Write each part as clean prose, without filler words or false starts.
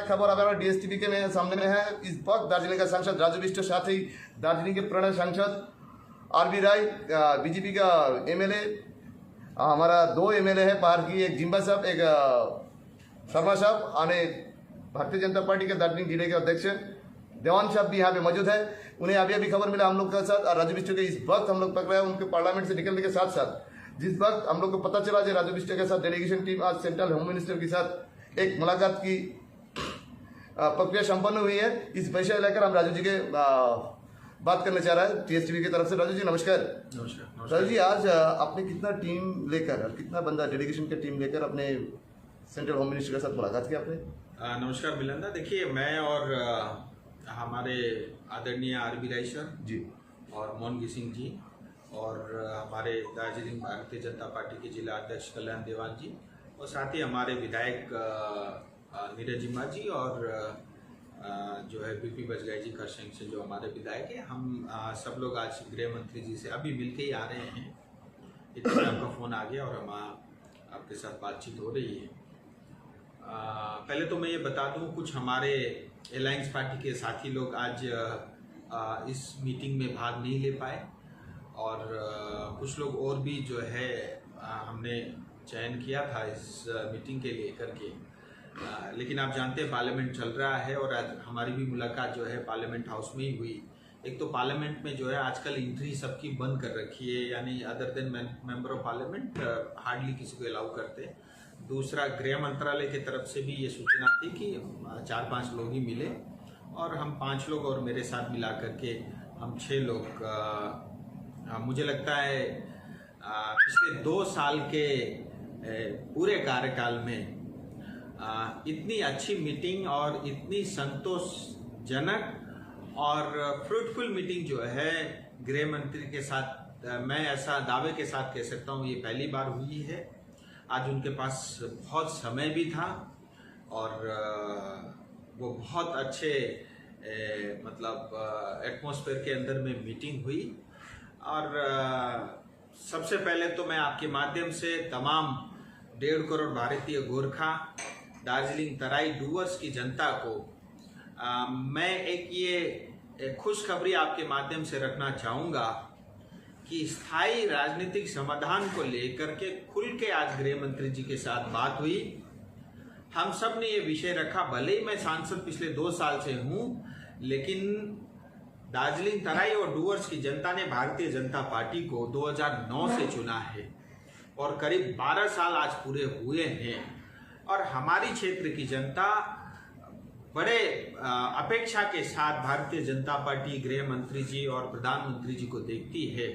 खबर हमारा डीएसटीवी के में सामने में है। इस वक्त दार्जिलिंग का सांसद राजू बिष्ट, साथ ही दार्जिलिंग के प्रणय सांसद आरबी राय, बीजेपी का एमएलए, हमारा 2 एमएलए है बाहर की, एक जिम्बा साहब, एक शर्मा साहब, आने भारतीय जनता पार्टी के दार्जिलिंग जिले के अध्यक्ष देवान साहब भी यहाँ पे मौजूद है। उन्हें अभी अभी खबर मिला हम लोग के साथ, और राजू बिष्ट के इस वक्त हम लोग पकड़े हैं उनके पार्लियामेंट से निकलने के साथ साथ जिस वक्त हम लोग को पता चला कि राजू बिष्ट के साथ डेलीगेशन टीम आज सेंट्रल होम मिनिस्टर के साथ एक मुलाकात की प्रक्रिया संपन्न हुई है। इस विषय लेकर हम राजू जी के बात करना चाह रहा है टीएसटीवी की तरफ से। राजू जी नमस्कार। नमस्कार राजू जी, आज आपने कितना टीम लेकर, कितना बंदा डेलीगेशन की टीम लेकर अपने सेंट्रल होम मिनिस्टर के साथ मुलाकात की आपने? नमस्कार मिलंदा। देखिए, मैं और हमारे आदरणीय आरबी राय सर जी और मोहन सिंह जी और हमारे दार्जिलिंग भारतीय जनता पार्टी के जिला अध्यक्ष कल्याण देवान जी और साथ ही हमारे विधायक नीरज जिम्मा जी और जो है बीपी बजगाई जी खरसिंग से जो हमारे विधायक हैं, हम सब लोग आज गृह मंत्री जी से अभी मिलके ही आ रहे हैं। इतने में आपका फ़ोन आ गया और हम आपके साथ बातचीत हो रही है। पहले तो मैं ये बता दूं, कुछ हमारे अलायंस पार्टी के साथी लोग आज इस मीटिंग में भाग नहीं ले पाए और कुछ लोग और भी जो है हमने चयन किया था इस मीटिंग के लिए करके, लेकिन आप जानते हैं पार्लियामेंट चल रहा है और आज हमारी भी मुलाकात जो है पार्लियामेंट हाउस में ही हुई। एक तो पार्लियामेंट में जो है आजकल एंट्री सबकी बंद कर रखी है, यानी other than member of parliament hardly किसी को अलाउ करते। दूसरा, गृह मंत्रालय की तरफ से भी ये सूचना थी कि 4-5 लोग ही मिले और हम 5 लोग और मेरे साथ मिला करके हम 6 लोग, मुझे लगता है पिछले 2 साल के पूरे कार्यकाल में इतनी अच्छी मीटिंग और इतनी संतोषजनक और फ्रूटफुल मीटिंग जो है गृह मंत्री के साथ, मैं ऐसा दावे के साथ कह सकता हूँ ये पहली बार हुई है। आज उनके पास बहुत समय भी था और वो बहुत अच्छे मतलब एटमॉस्फेयर के अंदर में मीटिंग हुई। और सबसे पहले तो मैं आपके माध्यम से तमाम 1.5 करोड़ भारतीय गोरखा दार्जिलिंग तराई डूवर्स की जनता को मैं एक ये खुशखबरी आपके माध्यम से रखना चाहूँगा कि स्थायी राजनीतिक समाधान को लेकर के खुल के आज गृह मंत्री जी के साथ बात हुई। हम सब ने ये विषय रखा, भले ही मैं सांसद पिछले 2 साल से हूँ, लेकिन दार्जिलिंग तराई और डूवर्स की जनता ने भारतीय जनता पार्टी को 2009 से चुना है और करीब 12 साल आज पूरे हुए हैं और हमारी क्षेत्र की जनता बड़े अपेक्षा के साथ भारतीय जनता पार्टी, गृह मंत्री जी और प्रधानमंत्री जी को देखती है।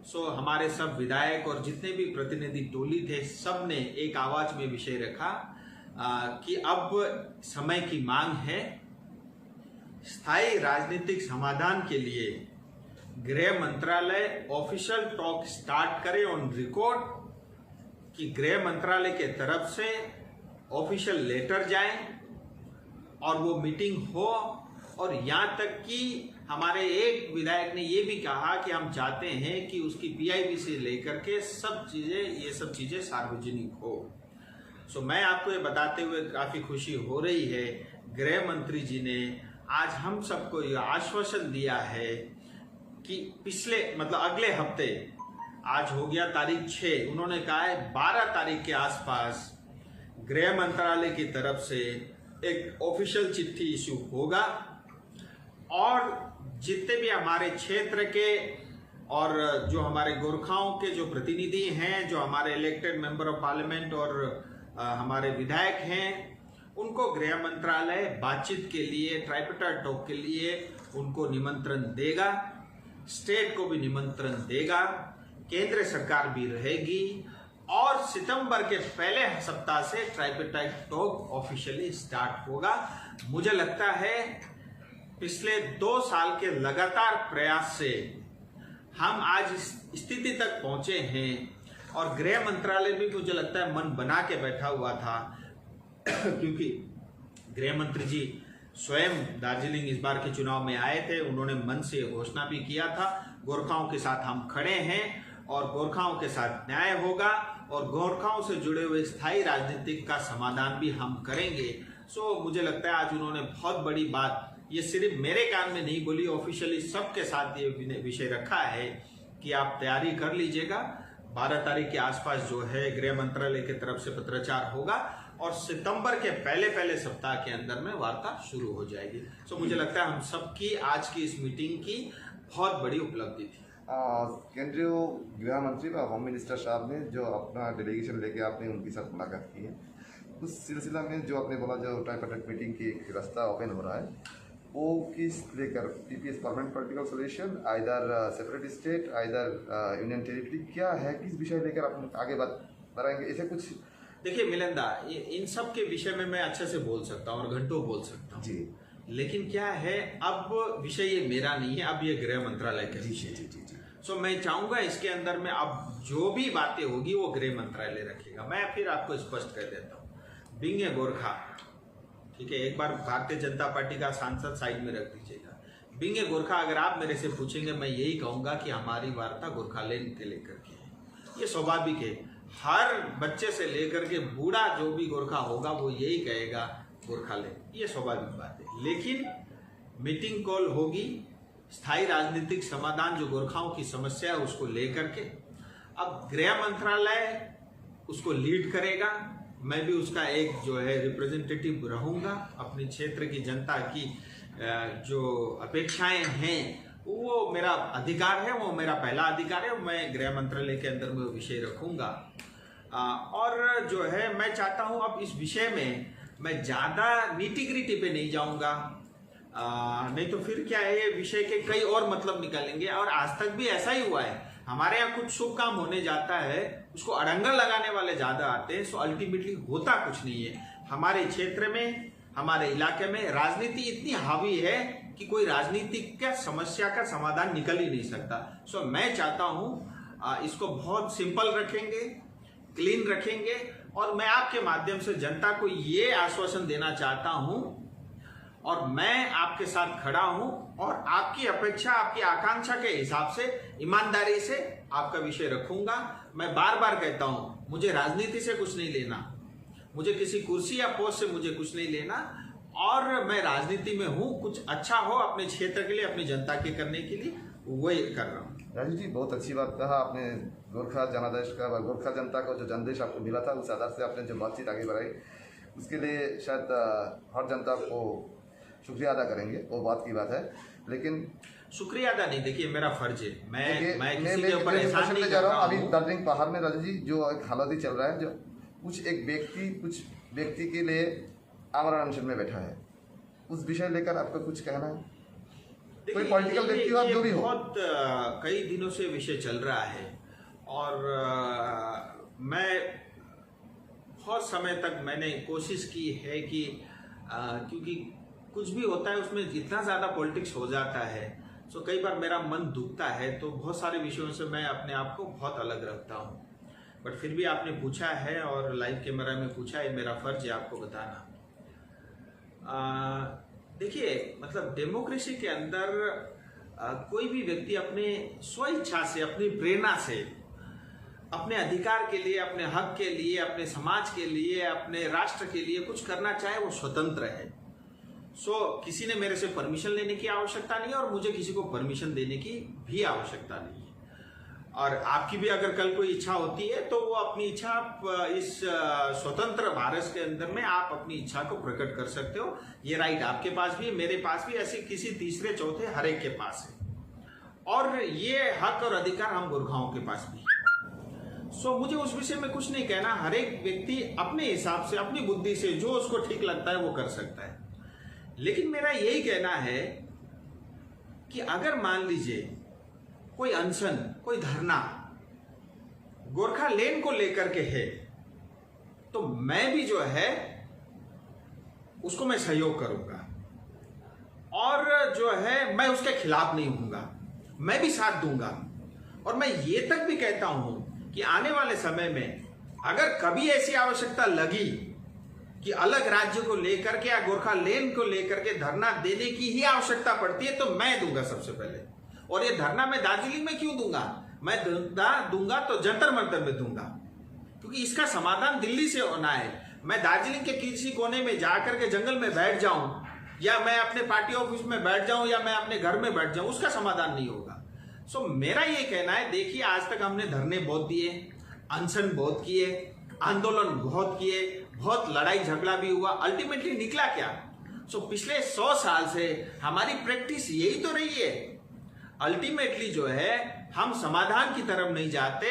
सो हमारे सब विधायक और जितने भी प्रतिनिधि टोली थे, सब ने एक आवाज में विषय रखा कि अब समय की मांग है। स्थायी राजनीतिक समाधान के लिए गृह मंत्रालय ऑफिशियल टॉक स्टार्ट करे ऑन रिकॉर्ड कि गृह मंत्रालय के तरफ से ऑफिशियल लेटर जाए और वो मीटिंग हो। और यहाँ तक कि हमारे एक विधायक ने ये भी कहा कि हम चाहते हैं कि उसकी पीआईबी से लेकर के ये सब चीज़ें सार्वजनिक हो। सो मैं आपको ये बताते हुए काफ़ी खुशी हो रही है, गृह मंत्री जी ने आज हम सबको ये आश्वासन दिया है कि अगले हफ्ते, आज हो गया तारीख 6, उन्होंने कहा है 12 तारीख के आसपास गृह मंत्रालय की तरफ से एक ऑफिशियल चिट्ठी इशू होगा और जितने भी हमारे क्षेत्र के और जो हमारे गोरखाओं के जो प्रतिनिधि हैं, जो हमारे इलेक्टेड मेंबर ऑफ पार्लियामेंट और हमारे विधायक हैं, उनको गृह मंत्रालय बातचीत के लिए, ट्राइपेटाइड टॉक के लिए उनको निमंत्रण देगा, स्टेट को भी निमंत्रण देगा, केंद्र सरकार भी रहेगी और सितंबर के पहले सप्ताह से ट्राइपेटाइड टॉक ऑफिशियली स्टार्ट होगा। मुझे लगता है पिछले 2 साल के लगातार प्रयास से हम आज इस स्थिति तक पहुंचे हैं और गृह मंत्रालय भी मुझे लगता है मन बना के बैठा हुआ था क्योंकि गृह मंत्री जी स्वयं दार्जिलिंग इस बार के चुनाव में आए थे। उन्होंने मन से घोषणा भी किया था, गोरखाओं के साथ हम खड़े हैं और गोरखाओं के साथ न्याय होगा और गोरखाओं से जुड़े हुए स्थायी राजनीतिक का समाधान भी हम करेंगे। सो मुझे लगता है आज उन्होंने बहुत बड़ी बात, ये सिर्फ मेरे कान में नहीं बोली, ऑफिशियली सबके साथ ये विषय रखा है कि आप तैयारी कर लीजिएगा। 12 तारीख के आसपास जो है गृह मंत्रालय की तरफ से पत्राचार होगा और सितंबर के पहले सप्ताह के अंदर में वार्ता शुरू हो जाएगी। सो मुझे लगता है हम सबकी आज की इस मीटिंग की बहुत बड़ी उपलब्धि थी। केंद्रीय गृह मंत्री व होम मिनिस्टर साहब ने जो अपना डेलीगेशन लेके आपने उनके साथ मुलाकात की है, उस सिलसिला में जो आपने बोला जो ट्राइपार्टाइट मीटिंग की एक रास्ता ओपन हो रहा है, वो किस लेकर PPS permanent political solution, either separate state, either union territory, क्या है, किस विषय लेकर आप आगे बात बढ़ाएंगे, ऐसे कुछ? देखिए मिलनदा, इन सब के विषय में मैं अच्छे से बोल सकता हूँ और घंटों बोल सकता हूँ जी, लेकिन क्या है, अब विषय ये मेरा नहीं है, अब ये गृह मंत्रालय का विषय है। सो मैं चाहूंगा इसके अंदर में अब जो भी बातें होगी वो गृह मंत्रालय रखेगा। मैं फिर आपको स्पष्ट कर देता हूँ, बिंग ए गोरखा, ठीक है, एक बार भारतीय जनता पार्टी का सांसद साइड में रख दीजिएगा। बिंग ए गोरखा अगर आप मेरे से पूछेंगे, मैं यही कहूंगा कि हमारी वार्ता गोरखालैंड के लेकर के है। ये स्वाभाविक है, हर बच्चे से लेकर के बूढ़ा जो भी गोरखा होगा वो यही कहेगा गोरखालैंड, ये स्वाभाविक बात है। लेकिन मीटिंग कॉल होगी, स्थायी राजनीतिक समाधान जो गोरखाओं की समस्या है उसको लेकर के, अब गृह मंत्रालय उसको लीड करेगा, मैं भी उसका एक जो है रिप्रेजेंटेटिव रहूंगा। अपने क्षेत्र की जनता की जो अपेक्षाएं हैं वो मेरा अधिकार है, वो मेरा पहला अधिकार है, मैं गृह मंत्रालय के अंदर में वो विषय रखूंगा। और जो है मैं चाहता हूं अब इस विषय में मैं ज़्यादा नीटी-ग्रिटी पे नहीं जाऊंगा, नहीं तो फिर क्या है, विषय के कई और मतलब निकालेंगे। और आज तक भी ऐसा ही हुआ है, हमारे यहाँ कुछ शुभ काम होने जाता है, उसको अड़ंगा लगाने वाले ज्यादा आते हैं, सो अल्टीमेटली होता कुछ नहीं है। हमारे क्षेत्र में, हमारे इलाके में राजनीति इतनी हावी है कि कोई राजनीतिक का समस्या का समाधान निकल ही नहीं सकता। सो मैं चाहता हूँ इसको बहुत सिंपल रखेंगे, क्लीन रखेंगे, और मैं आपके माध्यम से जनता को ये आश्वासन देना चाहता हूँ और मैं आपके साथ खड़ा हूं और आपकी अपेक्षा, आपकी आकांक्षा के हिसाब से ईमानदारी से आपका विषय रखूंगा। मैं बार बार कहता हूं, मुझे राजनीति से कुछ नहीं लेना, मुझे किसी कुर्सी या पोस्ट से मुझे कुछ नहीं लेना, और मैं राजनीति में हूं, कुछ अच्छा हो अपने क्षेत्र के लिए, अपनी जनता के करने के लिए, वही कर रहा हूँ। राजीव जी, बहुत अच्छी बात कहा आपने। गोरखा जनादेश का, गोरखा जनता को जो जनादेश आपको मिला था, उस आधार से आपने जो बातचीत आगे बढ़ाई, उसके लिए शायद हर जनता को शुक्रिया अदा करेंगे, वो बात की बात है। लेकिन शुक्रिया अदा नहीं, देखिए मेरा फर्ज है, मैं किसी के ऊपर मैं एहसान नहीं जा कर रहा रहा हूँ। अभी हूँ। दार्जिलिंग पहाड़ में राजीव जी जो एक हालत ही चल रहा है, जो कुछ व्यक्ति के लिए आमरण अनशन में बैठा है, उस विषय लेकर आपका कुछ कहना है? कोई पॉलिटिकल व्यक्ति हो, आप जो भी हो। बहुत कई दिनों से विषय चल रहा है और मैं बहुत समय तक मैंने कोशिश की है कि क्योंकि कुछ भी होता है उसमें इतना ज़्यादा पॉलिटिक्स हो जाता है, सो कई बार मेरा मन दुखता है, तो बहुत सारे विषयों से मैं अपने आप को बहुत अलग रखता हूँ। बट फिर भी आपने पूछा है और लाइव कैमरा में पूछा है, मेरा फर्ज है आपको बताना। देखिए, मतलब डेमोक्रेसी के अंदर कोई भी व्यक्ति अपने स्वेच्छा से, अपनी प्रेरणा से, अपने अधिकार के लिए, अपने हक के लिए, अपने समाज के लिए, अपने राष्ट्र के लिए कुछ करना चाहे, वो स्वतंत्र है। सो किसी ने मेरे से परमिशन लेने की आवश्यकता नहीं है और मुझे किसी को परमिशन देने की भी आवश्यकता नहीं है। और आपकी भी अगर कल कोई इच्छा होती है तो वो अपनी इच्छा इस स्वतंत्र भारत के अंदर में आप अपनी इच्छा को प्रकट कर सकते हो। ये राइट आपके पास भी है, मेरे पास भी, ऐसे किसी तीसरे चौथे हर एक के पास है, और ये हक और अधिकार हम गोरखाओं के पास भी है। सो मुझे उस विषय में कुछ नहीं कहना, हर एक व्यक्ति अपने हिसाब से, अपनी बुद्धि से जो उसको ठीक लगता है वो कर सकता है। लेकिन मेरा यही कहना है कि अगर मान लीजिए कोई अनशन, कोई धरना गोरखालैंड को लेकर के है, तो मैं भी जो है उसको मैं सहयोग करूंगा और जो है मैं उसके खिलाफ नहीं हूंगा, मैं भी साथ दूंगा। और मैं ये तक भी कहता हूं कि आने वाले समय में अगर कभी ऐसी आवश्यकता लगी कि अलग राज्य को लेकर के या गोरखालैंड को लेकर के धरना देने की ही आवश्यकता पड़ती है, तो मैं दूंगा सबसे पहले। और ये धरना मैं दार्जिलिंग में क्यों दूंगा? मैं दूंगा तो जंतर मंतर में दूंगा, क्योंकि इसका समाधान दिल्ली से होना है। मैं दार्जिलिंग के किसी कोने में जाकर के जंगल में बैठ जाऊं या मैं अपने पार्टी ऑफिस में बैठ जाऊं या मैं अपने घर में बैठ जाऊं, उसका समाधान नहीं होगा। सो मेरा ये कहना है, देखिए आज तक हमने धरने बहुत दिए, अनशन बहुत किए, आंदोलन बहुत किए, बहुत लड़ाई झगड़ा भी हुआ, अल्टीमेटली निकला क्या? सो पिछले 100 साल से हमारी प्रैक्टिस यही तो रही है। अल्टीमेटली जो है हम समाधान की तरफ नहीं जाते,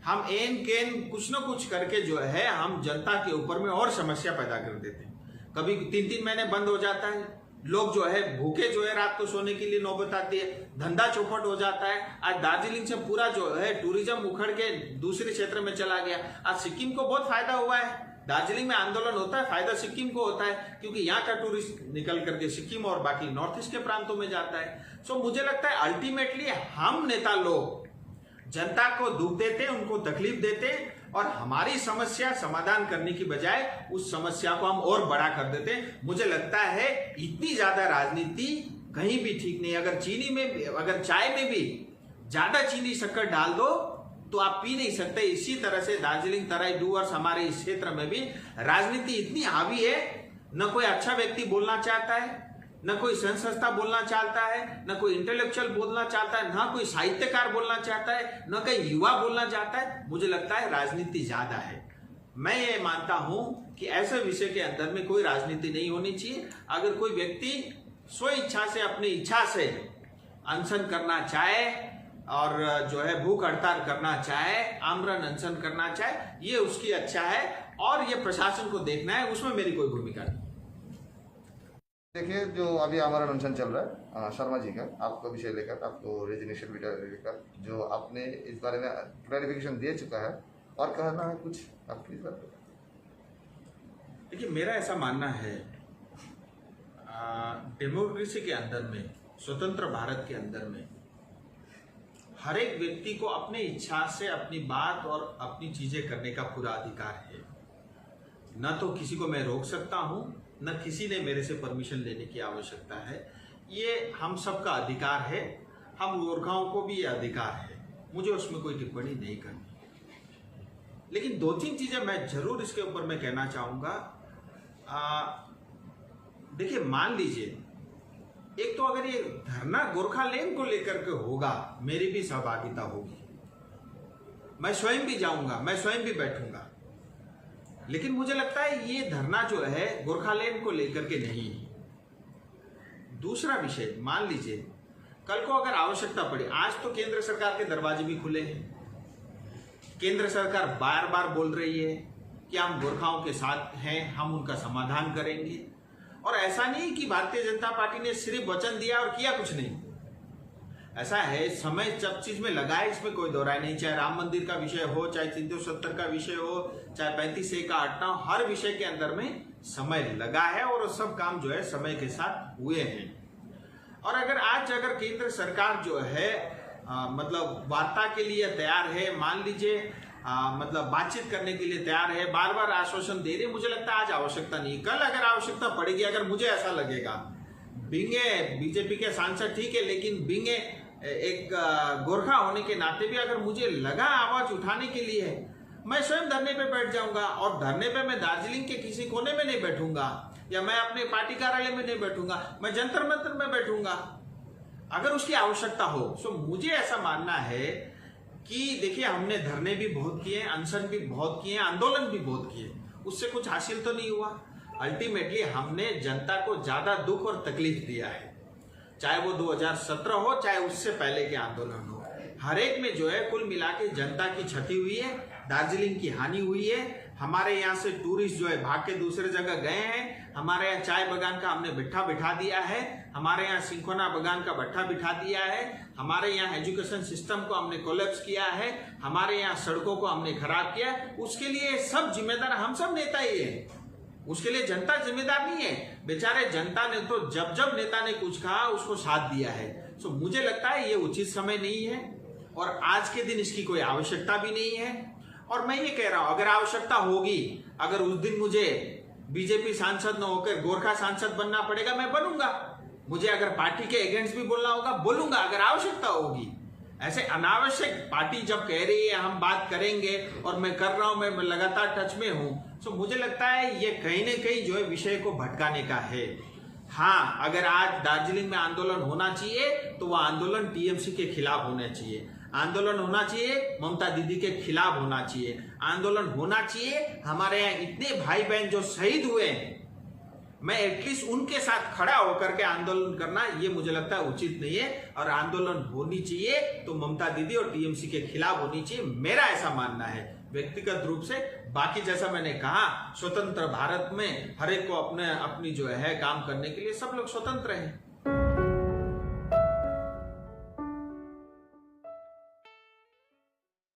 हम एन केन कुछ न कुछ करके जो है हम जनता के ऊपर में और समस्या पैदा कर देते हैं। कभी 3-3 महीने बंद हो जाता है, लोग जो है भूखे जो है रात को सोने के लिए नौबत आती है, धंधा चौपट हो जाता है। आज दार्जिलिंग से पूरा जो है टूरिज्म उखड़ के दूसरे क्षेत्र में चला गया। आज सिक्किम को बहुत फायदा हुआ है, दार्जिलिंग में आंदोलन होता है, फायदा सिक्किम को होता है, क्योंकि यहाँ का टूरिस्ट निकल करके सिक्किम और बाकी नॉर्थ ईस्ट के प्रांतों में जाता है। सो मुझे लगता है अल्टीमेटली हम नेता लोग जनता को दुख देते, उनको तकलीफ देते और हमारी समस्या समाधान करने की बजाय उस समस्या को हम और बड़ा कर देते। मुझे लगता है इतनी ज्यादा राजनीति कहीं भी ठीक नहीं। अगर चीनी में, अगर चाय में भी ज्यादा चीनी शक्कर डाल दो तो आप पी नहीं सकते। इसी तरह से दार्जिलिंग तराई डूवर्स हमारे इस क्षेत्र में भी राजनीति इतनी हावी है, न कोई अच्छा व्यक्ति बोलना चाहता है, न कोई संस्था बोलना चाहता है, न कोई इंटेलेक्चुअल बोलना चाहता है, न कोई साहित्यकार बोलना चाहता है, न कोई युवा बोलना चाहता है। मुझे लगता है राजनीति ज्यादा है। मैं ये मानता हूं कि ऐसे विषय के अंदर में कोई राजनीति नहीं होनी चाहिए। अगर कोई व्यक्ति स्व इच्छा से, अपनी इच्छा से अनशन करना चाहे और जो है भूख हड़ताल करना चाहे, आमरण अनशन करना चाहे, ये उसकी अच्छा है और ये प्रशासन को देखना है, उसमें मेरी कोई भूमिका नहीं। देखिए, जो अभी आमरण अनशन चल रहा है शर्मा जी का, आपको विषय लेकर, आपको रेजिग्नेशन लेकर, जो आपने इस बारे में क्लैरिफिकेशन दे चुका है और कहना है कुछ आपकी इस बात पर? देखिए, मेरा ऐसा मानना है डेमोक्रेसी के अंदर में, स्वतंत्र भारत के अंदर में हर एक व्यक्ति को अपने इच्छा से अपनी बात और अपनी चीजें करने का पूरा अधिकार है। न तो किसी को मैं रोक सकता हूं, न किसी ने मेरे से परमिशन लेने की आवश्यकता है। ये हम सबका अधिकार है, हम गोरखाओं को भी ये अधिकार है, मुझे उसमें कोई टिप्पणी नहीं करनी। लेकिन 2-3 चीजें मैं जरूर इसके ऊपर मैं कहना चाहूंगा। देखिए, मान लीजिए, एक तो अगर ये धरना गोरखालैंड को लेकर के होगा, मेरी भी सहभागिता होगी, मैं स्वयं भी जाऊंगा, मैं स्वयं भी बैठूंगा। लेकिन मुझे लगता है ये धरना जो है गोरखालैंड को लेकर के नहीं है। दूसरा विषय, मान लीजिए कल को अगर आवश्यकता पड़ी, आज तो केंद्र सरकार के दरवाजे भी खुले हैं, केंद्र सरकार बार बार बोल रही है कि हम गोरखाओं के साथ हैं, हम उनका समाधान करेंगे। और ऐसा नहीं कि भारतीय जनता पार्टी ने सिर्फ वचन दिया और किया कुछ नहीं। ऐसा है, समय सब चीज में लगा है, इसमें कोई दो राय नहीं। चाहे राम मंदिर का विषय हो, चाहे 370 का विषय हो, चाहे 35A का हटना हो, हर विषय के अंदर में समय लगा है और सब काम जो है समय के साथ हुए हैं। और अगर केंद्र सरकार जो है मतलब वार्ता के लिए तैयार है, मान लीजिए मतलब बातचीत करने के लिए तैयार है, बार बार आश्वासन दे रहे, मुझे लगता है आज आवश्यकता नहीं। कल अगर आवश्यकता पड़ेगी, अगर मुझे ऐसा लगेगा, बिंगे बीजेपी के सांसद ठीक है, लेकिन बिंगे एक गोरखा होने के नाते भी अगर मुझे लगा आवाज उठाने के लिए है, मैं स्वयं धरने पे बैठ जाऊंगा। और धरने पे मैं दार्जिलिंग के किसी कोने में नहीं बैठूंगा, या मैं अपने पार्टी कार्यालय में नहीं बैठूंगा, मैं जंतर मंतर में बैठूंगा अगर उसकी आवश्यकता हो। सो मुझे ऐसा मानना है कि देखिए, हमने धरने भी बहुत किए, अनशन भी बहुत किए, आंदोलन भी बहुत किए, उससे कुछ हासिल तो नहीं हुआ। अल्टीमेटली हमने जनता को ज्यादा दुख और तकलीफ दिया है, चाहे वो 2017 हो, चाहे उससे पहले के आंदोलन हो। हर एक में जो है कुल मिला के जनता की क्षति हुई है, दार्जिलिंग की हानि हुई है। हमारे यहाँ से टूरिस्ट जो है भाग के दूसरे जगह गए हैं, हमारे यहाँ चाय बागान का हमने भट्ठा बिठा दिया है, हमारे यहाँ सिंखोना बागान का भट्ठा बिठा दिया है, हमारे यहाँ एजुकेशन सिस्टम को हमने कोलैप्स किया है, हमारे यहाँ सड़कों को हमने खराब किया। उसके लिए सब जिम्मेदार हम सब नेता ही है, उसके लिए जनता जिम्मेदार नहीं है। बेचारे जनता ने तो जब जब नेता ने कुछ कहा उसको साथ दिया है। सो मुझे लगता है ये उचित समय नहीं है और आज के दिन इसकी कोई आवश्यकता भी नहीं है। और मैं ये कह रहा हूं, अगर आवश्यकता होगी, अगर उस दिन मुझे बीजेपी सांसद न होकर गोरखा सांसद बनना पड़ेगा, मैं बनूंगा। मुझे अगर पार्टी के अगेंस्ट भी बोलना होगा, बोलूंगा, अगर आवश्यकता होगी। ऐसे अनावश्यक पार्टी जब कह रही है हम बात करेंगे और मैं कर रहा हूं, मैं लगातार टच में हूं, तो मुझे लगता है ये कहीं ना कहीं जो है विषय को भटकाने का है। हाँ, अगर आज दार्जिलिंग में आंदोलन होना चाहिए तो वह आंदोलन टीएमसी के खिलाफ होना चाहिए, आंदोलन होना चाहिए ममता दीदी के खिलाफ होना चाहिए, आंदोलन होना चाहिए हमारे यहाँ इतने भाई बहन जो शहीद हुए हैं, मैं एटलीस्ट उनके साथ खड़ा होकर के आंदोलन करना ये मुझे लगता है उचित नहीं है। और आंदोलन होनी चाहिए तो ममता दीदी और टीएमसी के खिलाफ होनी चाहिए, मेरा ऐसा मानना है व्यक्तिगत रूप से। बाकी जैसा मैंने कहा, स्वतंत्र भारत में हर एक को अपने अपनी जो है काम करने के लिए सब लोग स्वतंत्र हैं।